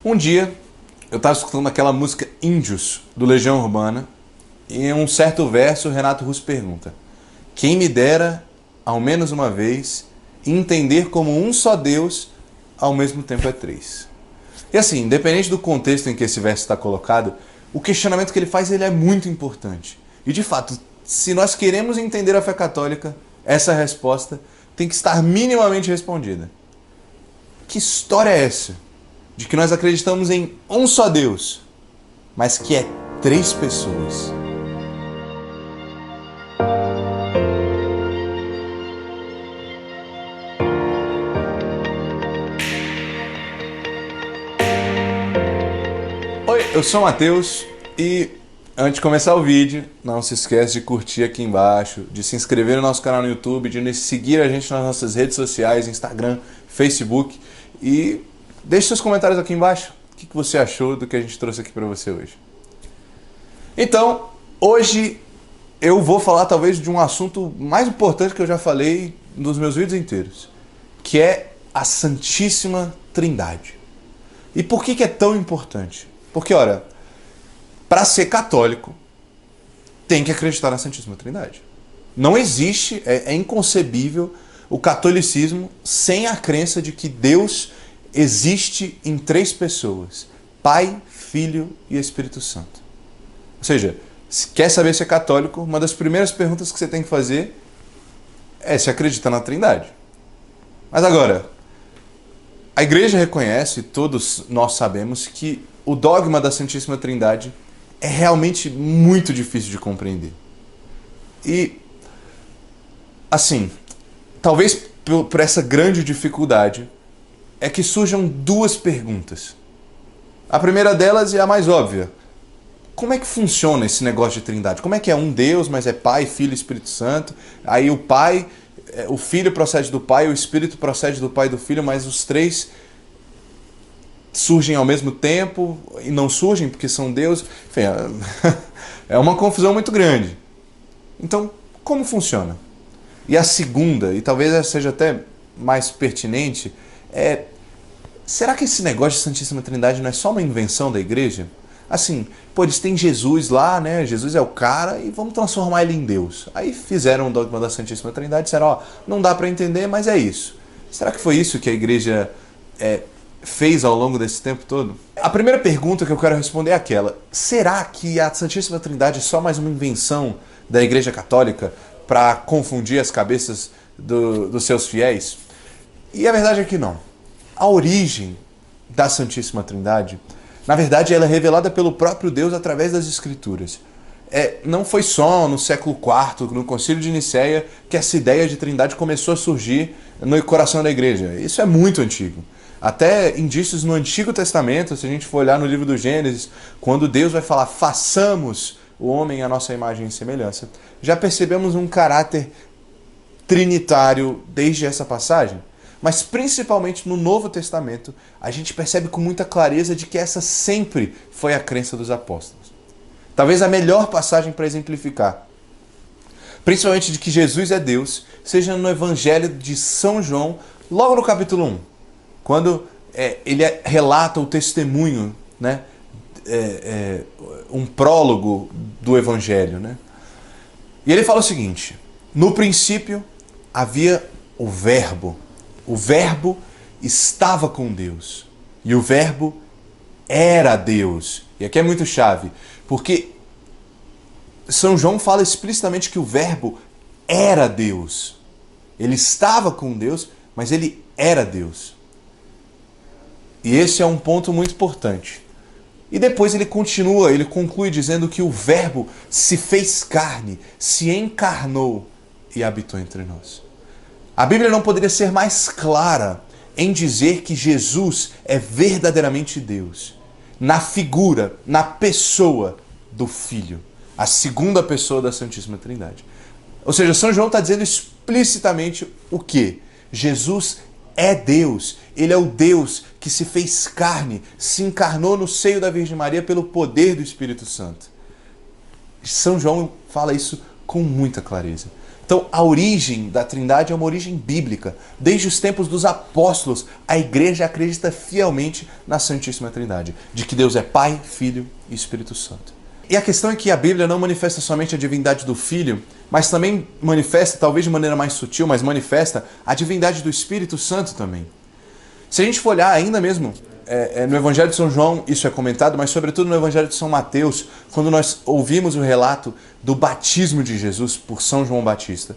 Um dia, eu estava escutando aquela música Índios, do Legião Urbana, e em um certo verso, Renato Russo pergunta: quem me dera, ao menos uma vez, entender como um só Deus, ao mesmo tempo é três. E assim, independente do contexto em que esse verso está colocado, o questionamento que ele faz ele é muito importante. E de fato, se nós queremos entender a fé católica, essa resposta tem que estar minimamente respondida. Que história é essa? De que nós acreditamos em um só Deus, mas que é três pessoas. Oi, eu sou o Matheus e antes de começar o vídeo, não se esquece de curtir aqui embaixo, de se inscrever no nosso canal no YouTube, de seguir a gente nas nossas redes sociais, Instagram, Facebook, e deixe seus comentários aqui embaixo. O que você achou do que a gente trouxe aqui para você hoje? Então, hoje eu vou falar talvez de um assunto mais importante que eu já falei nos meus vídeos inteiros, que é a Santíssima Trindade. E por que é tão importante? Porque, olha, para ser católico, tem que acreditar na Santíssima Trindade. Não existe, é inconcebível o catolicismo sem a crença de que Deus existe em três pessoas: Pai, Filho e Espírito Santo. Ou seja, se quer saber se é católico, uma das primeiras perguntas que você tem que fazer é se acredita na Trindade. Mas agora, a Igreja reconhece, todos nós sabemos, que o dogma da Santíssima Trindade é realmente muito difícil de compreender. E, assim, talvez por essa grande dificuldade é que surjam duas perguntas. A primeira delas é a mais óbvia. Como é que funciona esse negócio de Trindade? Como é que é um Deus, mas é Pai, Filho e Espírito Santo? Aí o Pai, o Filho procede do Pai, o Espírito procede do Pai e do Filho, mas os três surgem ao mesmo tempo e não surgem porque são Deus. Enfim, é uma confusão muito grande. Então, como funciona? E a segunda, e talvez essa seja até mais pertinente, será que esse negócio de Santíssima Trindade não é só uma invenção da Igreja? Assim, pô, eles têm Jesus lá, né? Jesus é o cara e vamos transformar ele em Deus. Aí fizeram o dogma da Santíssima Trindade e disseram, ó, não dá para entender, mas é isso. Será que foi isso que a Igreja fez ao longo desse tempo todo? A primeira pergunta que eu quero responder é aquela: será que a Santíssima Trindade é só mais uma invenção da Igreja Católica para confundir as cabeças dos seus fiéis? E a verdade é que não. A origem da Santíssima Trindade, na verdade, ela é revelada pelo próprio Deus através das Escrituras. Não foi só no século IV, no Concílio de Nicéia, que essa ideia de Trindade começou a surgir no coração da Igreja. Isso é muito antigo. Até indícios no Antigo Testamento, se a gente for olhar no livro do Gênesis, quando Deus vai falar, façamos o homem à nossa imagem e semelhança, já percebemos um caráter trinitário desde essa passagem. Mas principalmente no Novo Testamento, a gente percebe com muita clareza de que essa sempre foi a crença dos apóstolos. Talvez a melhor passagem para exemplificar, principalmente de que Jesus é Deus, seja no Evangelho de São João, logo no capítulo 1, quando ele relata o testemunho, né? Um prólogo do Evangelho. Né? E ele fala o seguinte: no princípio havia o Verbo estava com Deus, e o Verbo era Deus. E aqui é muito chave, porque São João fala explicitamente que o Verbo era Deus. Ele estava com Deus, mas ele era Deus. E esse é um ponto muito importante. E depois ele continua, ele conclui dizendo que o Verbo se fez carne, se encarnou e habitou entre nós. A Bíblia não poderia ser mais clara em dizer que Jesus é verdadeiramente Deus, na figura, na pessoa do Filho, a segunda pessoa da Santíssima Trindade. Ou seja, São João está dizendo explicitamente o quê? Jesus é Deus, ele é o Deus que se fez carne, se encarnou no seio da Virgem Maria pelo poder do Espírito Santo. São João fala isso com muita clareza. Então, a origem da Trindade é uma origem bíblica. Desde os tempos dos apóstolos, a igreja acredita fielmente na Santíssima Trindade, de que Deus é Pai, Filho e Espírito Santo. E a questão é que a Bíblia não manifesta somente a divindade do Filho, mas também manifesta, talvez de maneira mais sutil, mas manifesta a divindade do Espírito Santo também. Se a gente for olhar ainda mesmo no Evangelho de São João, isso é comentado, mas sobretudo no Evangelho de São Mateus, quando nós ouvimos o relato do batismo de Jesus por São João Batista.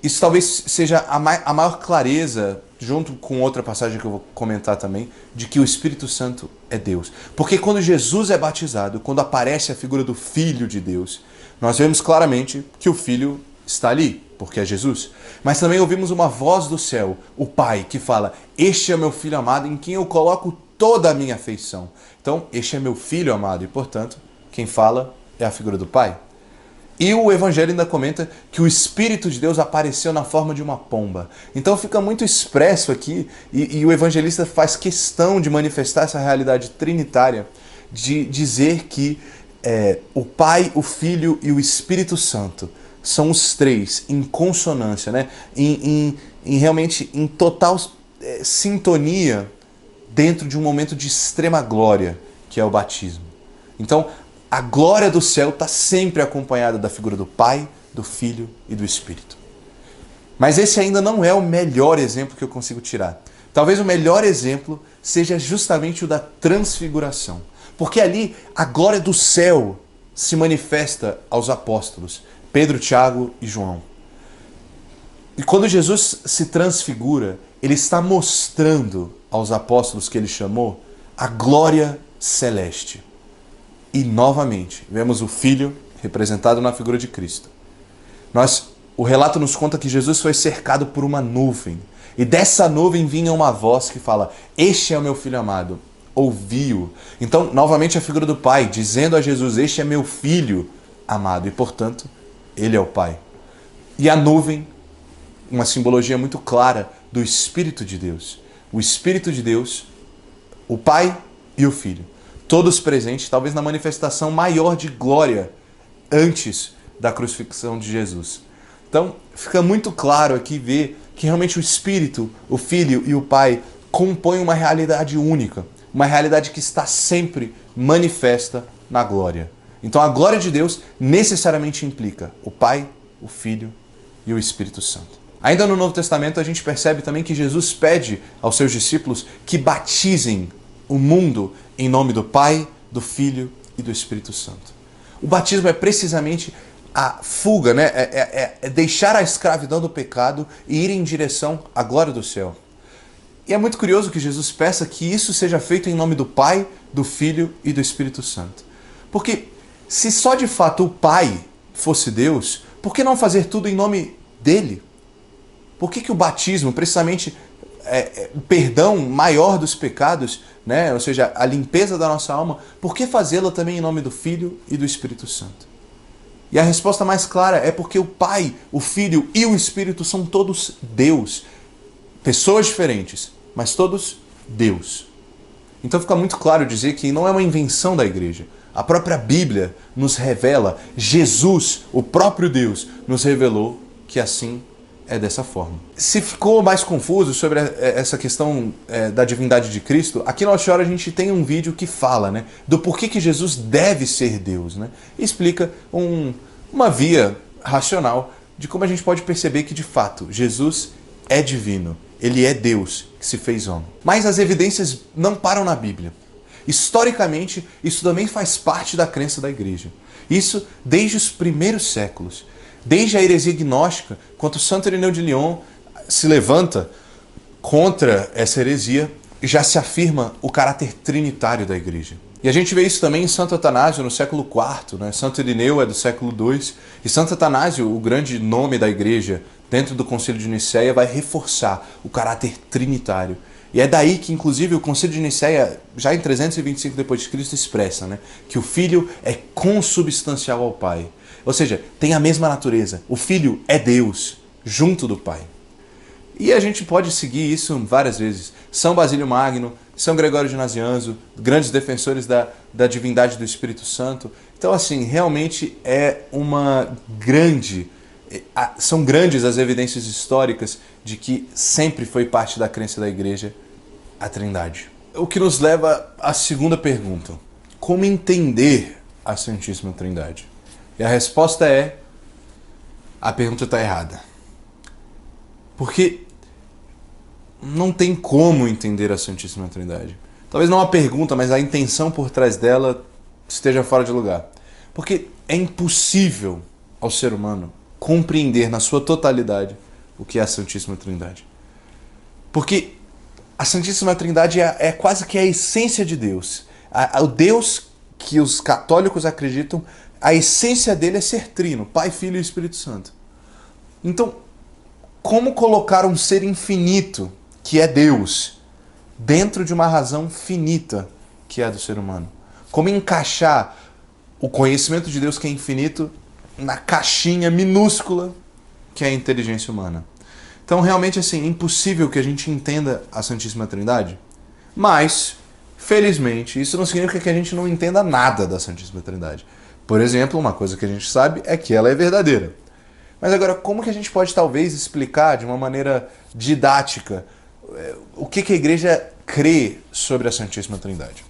Isso talvez seja a maior clareza, junto com outra passagem que eu vou comentar também, de que o Espírito Santo é Deus. Porque quando Jesus é batizado, quando aparece a figura do Filho de Deus, nós vemos claramente que o Filho está ali, porque é Jesus. Mas também ouvimos uma voz do céu, o Pai, que fala: este é meu Filho amado, em quem eu coloco toda a minha afeição. Então, este é meu Filho amado, e portanto, quem fala é a figura do Pai. E o Evangelho ainda comenta que o Espírito de Deus apareceu na forma de uma pomba. Então fica muito expresso aqui, e o evangelista faz questão de manifestar essa realidade trinitária, de dizer que o Pai, o Filho e o Espírito Santo são os três em consonância, né? Realmente em total sintonia dentro de um momento de extrema glória, que é o batismo. Então, a glória do céu está sempre acompanhada da figura do Pai, do Filho e do Espírito. Mas esse ainda não é o melhor exemplo que eu consigo tirar. Talvez o melhor exemplo seja justamente o da transfiguração. Porque ali a glória do céu se manifesta aos apóstolos, Pedro, Tiago e João. E quando Jesus se transfigura, ele está mostrando aos apóstolos que ele chamou a glória celeste. E novamente, vemos o Filho representado na figura de Cristo. O relato nos conta que Jesus foi cercado por uma nuvem. E dessa nuvem vinha uma voz que fala: este é o meu Filho amado, ouvi-o. Então, novamente a figura do Pai, dizendo a Jesus: este é meu Filho amado. E, portanto, ele é o Pai. E a nuvem, uma simbologia muito clara do Espírito de Deus. O Espírito de Deus, o Pai e o Filho. Todos presentes, talvez na manifestação maior de glória antes da crucifixão de Jesus. Então, fica muito claro aqui ver que realmente o Espírito, o Filho e o Pai compõem uma realidade única, uma realidade que está sempre manifesta na glória. Então, a glória de Deus necessariamente implica o Pai, o Filho e o Espírito Santo. Ainda no Novo Testamento, a gente percebe também que Jesus pede aos seus discípulos que batizem o mundo em nome do Pai, do Filho e do Espírito Santo. O batismo é precisamente a fuga, né? É deixar a escravidão do pecado e ir em direção à glória do céu. E é muito curioso que Jesus peça que isso seja feito em nome do Pai, do Filho e do Espírito Santo. Porque se só de fato o Pai fosse Deus, por que não fazer tudo em nome dele? Por que o batismo, precisamente o perdão maior dos pecados, né? Ou seja, a limpeza da nossa alma, por que fazê-la também em nome do Filho e do Espírito Santo? E a resposta mais clara é porque o Pai, o Filho e o Espírito são todos Deus. Pessoas diferentes, mas todos Deus. Então fica muito claro dizer que não é uma invenção da igreja. A própria Bíblia nos revela, Jesus, o próprio Deus, nos revelou que assim é dessa forma. Se ficou mais confuso sobre essa questão da divindade de Cristo, aqui na Alchora a gente tem um vídeo que fala, né, do porquê que Jesus deve ser Deus, né? E explica uma via racional de como a gente pode perceber que, de fato, Jesus é divino. Ele é Deus que se fez homem. Mas as evidências não param na Bíblia. Historicamente, isso também faz parte da crença da igreja. Isso desde os primeiros séculos. Desde a heresia gnóstica, quando Santo Ireneu de Lyon se levanta contra essa heresia, já se afirma o caráter trinitário da igreja. E a gente vê isso também em Santo Atanásio, no século IV, né? Santo Ireneu é do século II, e Santo Atanásio, o grande nome da igreja, dentro do Concílio de Nicéia, vai reforçar o caráter trinitário. E é daí que, inclusive, o Concílio de Nicéia, já em 325 d.C., expressa, né, que o Filho é consubstancial ao Pai. Ou seja, tem a mesma natureza. O Filho é Deus, junto do Pai. E a gente pode seguir isso várias vezes. São Basílio Magno, São Gregório de Nazianzo, grandes defensores da divindade do Espírito Santo. Então, assim, realmente é uma grande São grandes as evidências históricas de que sempre foi parte da crença da igreja a Trindade. O que nos leva à segunda pergunta. Como entender a Santíssima Trindade? E a resposta é: a pergunta está errada. Porque não tem como entender a Santíssima Trindade. Talvez não a pergunta, mas a intenção por trás dela esteja fora de lugar. Porque é impossível ao ser humano compreender na sua totalidade o que é a Santíssima Trindade. Porque a Santíssima Trindade é quase que a essência de Deus. O Deus que os católicos acreditam, a essência dele é ser trino, Pai, Filho e Espírito Santo. Então, como colocar um ser infinito, que é Deus, dentro de uma razão finita, que é a do ser humano? Como encaixar o conhecimento de Deus, que é infinito, na caixinha minúscula que é a inteligência humana? Então, realmente, assim, é impossível que a gente entenda a Santíssima Trindade. Mas, felizmente, isso não significa que a gente não entenda nada da Santíssima Trindade. Por exemplo, uma coisa que a gente sabe é que ela é verdadeira. Mas agora, como que a gente pode, talvez, explicar de uma maneira didática o que a igreja crê sobre a Santíssima Trindade?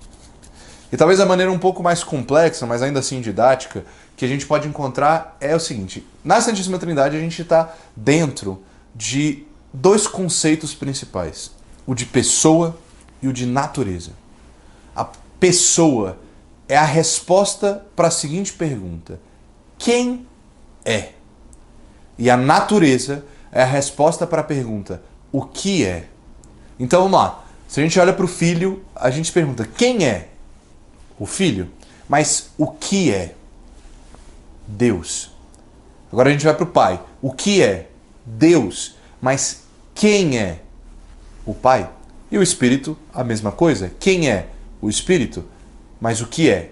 E talvez a maneira um pouco mais complexa, mas ainda assim didática, que a gente pode encontrar é o seguinte: na Santíssima Trindade a gente está dentro de dois conceitos principais, o de pessoa e o de natureza. A pessoa é a resposta para a seguinte pergunta: quem é? E a natureza é a resposta para a pergunta: o que é? Então vamos lá. Se a gente olha para o filho, a gente pergunta: quem é o filho? Mas o que é? Deus. Agora a gente vai para o pai. O que é? Deus. Mas quem é o pai? E o Espírito, a mesma coisa. Quem é o Espírito? Mas o que é?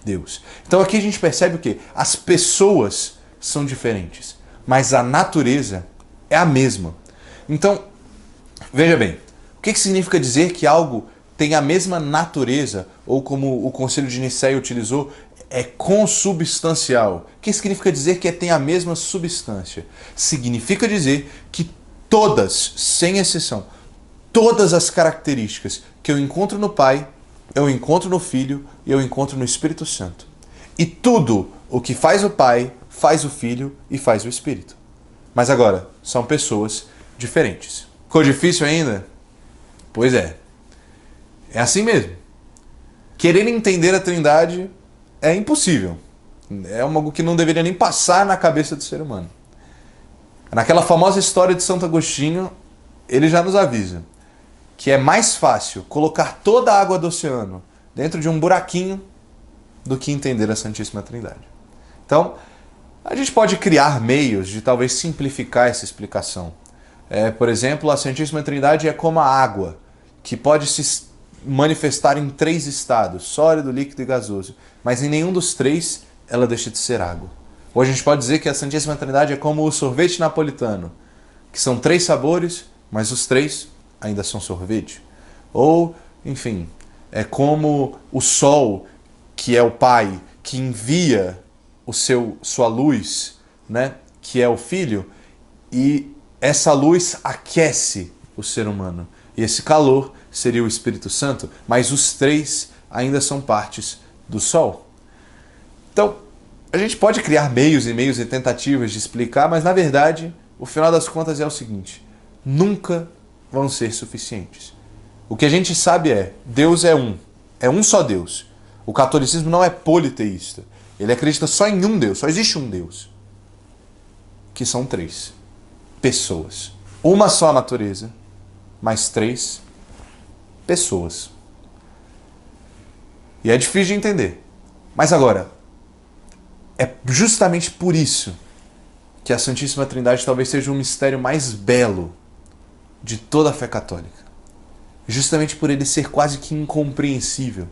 Deus. Então aqui a gente percebe o quê? As pessoas são diferentes, mas a natureza é a mesma. Então, veja bem, o que significa dizer que algo tem a mesma natureza, ou como o Concílio de Nicéia utilizou, é consubstancial? O que significa dizer que tem a mesma substância? Significa dizer que todas, sem exceção, todas as características que eu encontro no Pai, eu encontro no Filho e eu encontro no Espírito Santo. E tudo o que faz o Pai, faz o Filho e faz o Espírito. Mas agora, são pessoas diferentes. Ficou difícil ainda? Pois é. É assim mesmo. Querer entender a Trindade é impossível. É algo que não deveria nem passar na cabeça do ser humano. Naquela famosa história de Santo Agostinho, ele já nos avisa que é mais fácil colocar toda a água do oceano dentro de um buraquinho do que entender a Santíssima Trindade. Então, a gente pode criar meios de talvez simplificar essa explicação. Por exemplo, a Santíssima Trindade é como a água, que pode se manifestar em 3 estados, sólido, líquido e gasoso, mas em nenhum dos 3 ela deixa de ser água. Ou a gente pode dizer que a Santíssima Trindade é como o sorvete napolitano, que são 3 sabores, mas os 3 ainda são sorvete. Ou, enfim, é como o sol, que é o Pai, que envia sua luz, né, que é o Filho, e essa luz aquece o ser humano. E esse calor seria o Espírito Santo, mas os 3 ainda são partes do Sol. Então, a gente pode criar meios e meios e tentativas de explicar, mas na verdade, o final das contas é o seguinte: nunca vão ser suficientes. O que a gente sabe é, Deus é um só Deus. O catolicismo não é politeísta. Ele acredita só em um Deus, só existe um Deus. Que são 3 pessoas. Uma só natureza, mas 3 pessoas. E é difícil de entender. Mas agora, é justamente por isso que a Santíssima Trindade talvez seja o mistério mais belo de toda a fé católica. Justamente por ele ser quase que incompreensível.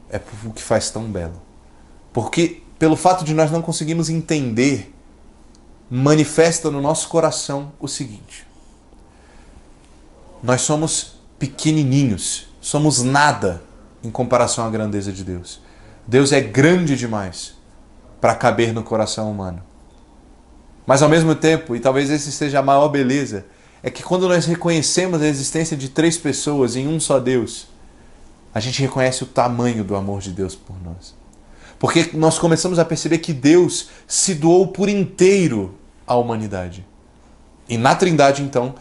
É o que faz tão belo. Porque, pelo fato de nós não conseguirmos entender, manifesta no nosso coração o seguinte: nós somos pequenininhos, somos nada em comparação à grandeza de Deus. Deus é grande demais para caber no coração humano. Mas ao mesmo tempo, e talvez esse seja a maior beleza, é que quando nós reconhecemos a existência de 3 pessoas em um só Deus, a gente reconhece o tamanho do amor de Deus por nós. Porque nós começamos a perceber que Deus se doou por inteiro à humanidade. E na Trindade, então,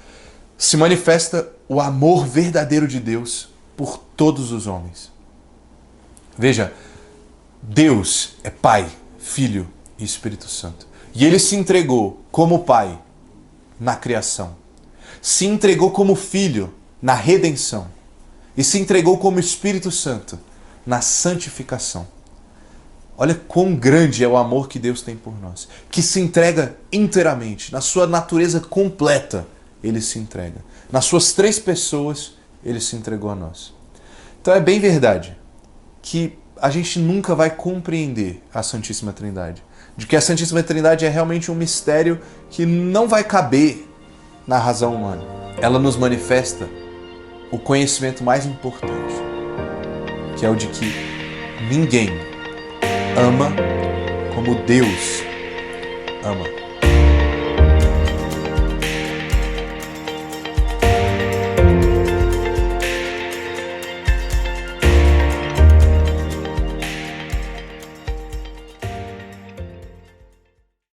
se manifesta o amor verdadeiro de Deus por todos os homens. Veja, Deus é Pai, Filho e Espírito Santo. E Ele se entregou como Pai na criação. Se entregou como Filho na redenção. E se entregou como Espírito Santo na santificação. Olha quão grande é o amor que Deus tem por nós. Que se entrega inteiramente, na sua natureza completa, Ele se entrega. Nas suas 3 pessoas, Ele se entregou a nós. Então é bem verdade que a gente nunca vai compreender a Santíssima Trindade. De que a Santíssima Trindade é realmente um mistério que não vai caber na razão humana. Ela nos manifesta o conhecimento mais importante, que é o de que ninguém ama como Deus ama.